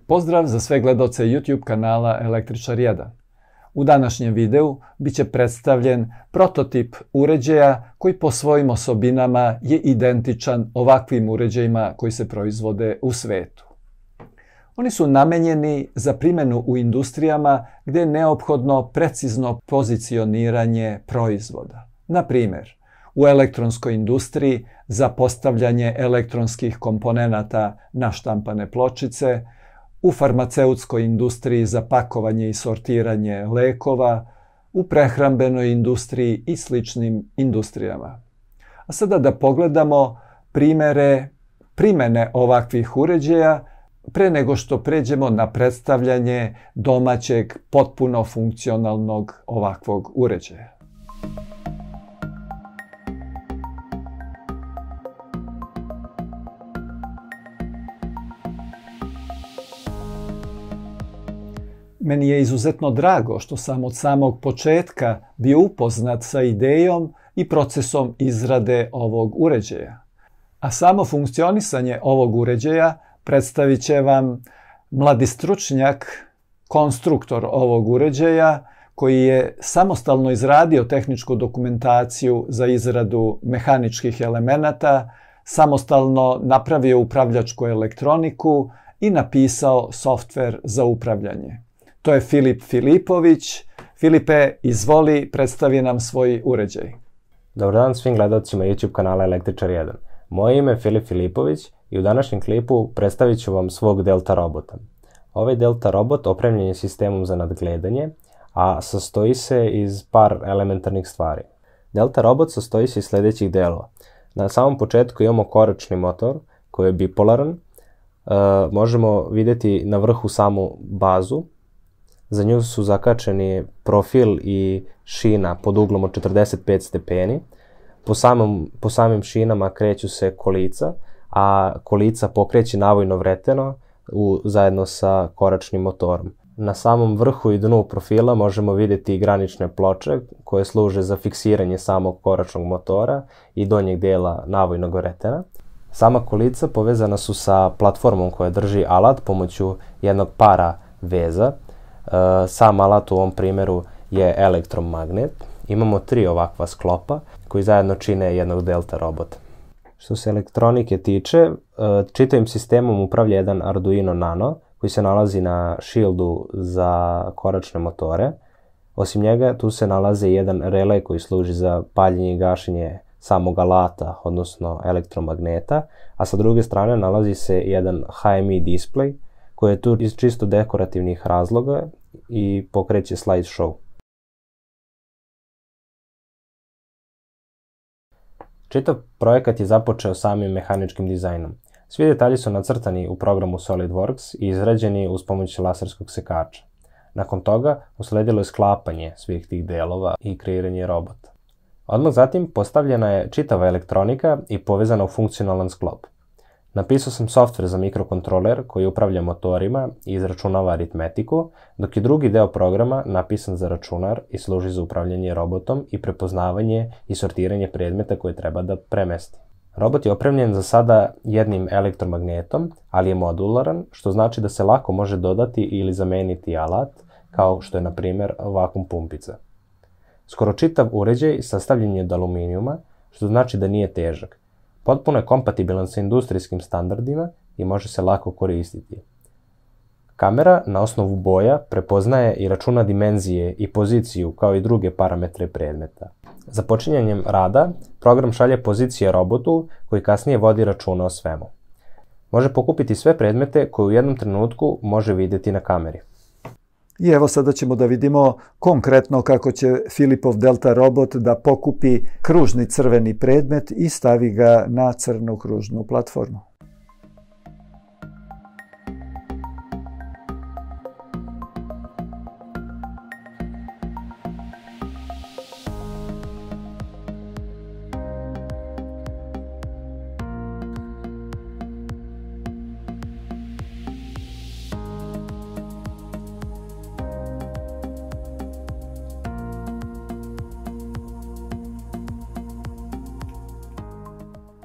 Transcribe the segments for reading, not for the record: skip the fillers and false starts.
Pozdrav za sve gledaoce YouTube kanala Električar 1. U današnjem videu biće predstavljen prototip uređaja koji po svojim osobinama je identičan ovakvim uređajima koji se proizvode u svetu. Oni su namenjeni za primjenu u industrijama gdje je neophodno precizno pozicioniranje proizvoda. Na primjer, u elektronskoj industriji za postavljanje elektronskih komponenata na štampane pločice, u farmaceutskoj industriji za pakovanje i sortiranje lekova, u prehrambenoj industriji i sličnim industrijama. A sada da pogledamo primjere primjene ovakvih uređaja pre nego što pređemo na predstavljanje domaćeg potpuno funkcionalnog ovakvog uređaja. Meni je izuzetno drago što sam od samog početka bio upoznat sa idejom i procesom izrade ovog uređaja. A samo funkcionisanje ovog uređaja predstavit će vam mladi stručnjak, konstruktor ovog uređaja, koji je samostalno izradio tehničku dokumentaciju za izradu mehaničkih elemenata, samostalno napravio upravljačku elektroniku i napisao softver za upravljanje. To je Filip Filipović. Filipe, izvoli, predstavi nam svoj uređaj. Dobar dan svim gledalcima YouTube kanala Električar 1. Moje ime je Filip Filipović i u današnjem klipu predstavit ću vam svog Delta robota. Ovaj Delta robot opremljen je sistemom za nadgledanje, a sastoji se iz par elementarnih stvari. Delta robot sastoji se iz sljedećih delova. Na samom početku imamo koračni motor koji je bipolaran. Možemo vidjeti na vrhu samu bazu. Za nju su zakačeni profil i šina pod uglom od 45 stepeni. Po samim šinama kreću se kolica, a kolica pokreće navojno vreteno zajedno sa koračnim motorom. Na samom vrhu i dnu profila možemo vidjeti i granične ploče koje služe za fiksiranje samog koračnog motora i donjeg dela navojnog vretena. Sama kolica povezana su sa platformom koja drži alat pomoću jednog para veza. Sam alat u ovom primjeru je elektromagnet. Imamo 3 ovakva sklopa koji zajedno čine jednog Delta robota. Što se elektronike tiče, čitavim sistemom upravlja jedan Arduino Nano koji se nalazi na shieldu za koračne motore. Osim njega tu se nalazi jedan relej koji služi za paljenje i gašenje samog alata, odnosno elektromagneta, a sa druge strane nalazi se jedan HMI display koji je tu iz čisto dekorativnih razloga i pokreće slideshow. Čitav projekat je započeo samim mehaničkim dizajnom. Svi detalji su nacrtani u programu SolidWorks i izrađeni uz pomoć laserskog sekača. Nakon toga usledilo je sklapanje svih tih delova i kreiranje robota. Odmah zatim postavljena je čitava elektronika i povezana u funkcionalan sklop. Napisao sam softver za mikrokontroler koji upravlja motorima i izračunava aritmetiku, dok je drugi deo programa napisan za računar i služi za upravljanje robotom i prepoznavanje i sortiranje predmeta koje treba da premesti. Robot je opremljen za sada jednim elektromagnetom, ali je modularan, što znači da se lako može dodati ili zameniti alat, kao što je na primjer vakum pumpica. Skoro čitav uređaj sastavljen je od aluminijuma, što znači da nije težak. Potpuno je kompatibilan sa industrijskim standardima i može se lako koristiti. Kamera na osnovu boja prepoznaje i računa dimenzije i poziciju kao i druge parametre predmeta. Za počinjanjem rada program šalje pozicije robotu koji kasnije vodi računa o svemu. Može pokupiti sve predmete koje u jednom trenutku može vidjeti na kameri. I evo sada ćemo da vidimo konkretno kako će Filipov Delta robot da pokupi kružni crveni predmet i stavi ga na crnu kružnu platformu.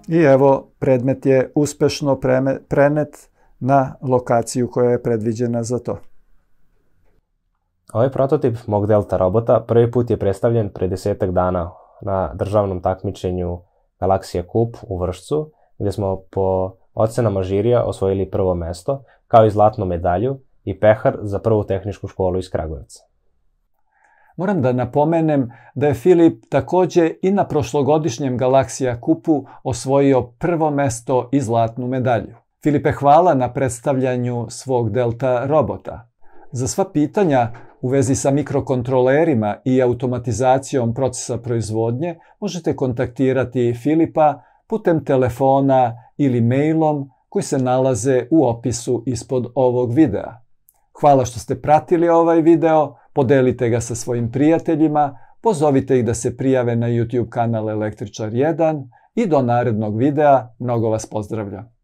I evo, predmet je uspešno prenet na lokaciju koja je predviđena za to. Ovaj prototip mog Delta robota prvi put je predstavljen pre 10 dana na državnom takmičenju Galaxija Cup u Vršcu, gde smo po ocenama žirija osvojili prvo mesto, kao i zlatnu medalju i pehar za prvu tehničku školu iz Kragujevca. Moram da napomenem da je Filip takođe i na prošlogodišnjem Galaxija Cupu osvojio prvo mesto i zlatnu medalju. Filipe, hvala na predstavljanju svog Delta robota. Za sva pitanja u vezi sa mikrokontrolerima i automatizacijom procesa proizvodnje možete kontaktirati Filipa putem telefona ili mailom koji se nalaze u opisu ispod ovog videa. Hvala što ste pratili ovaj video, podelite ga sa svojim prijateljima, pozovite ih da se prijave na YouTube kanal Električar 1 i do narednog videa mnogo vas pozdravljam.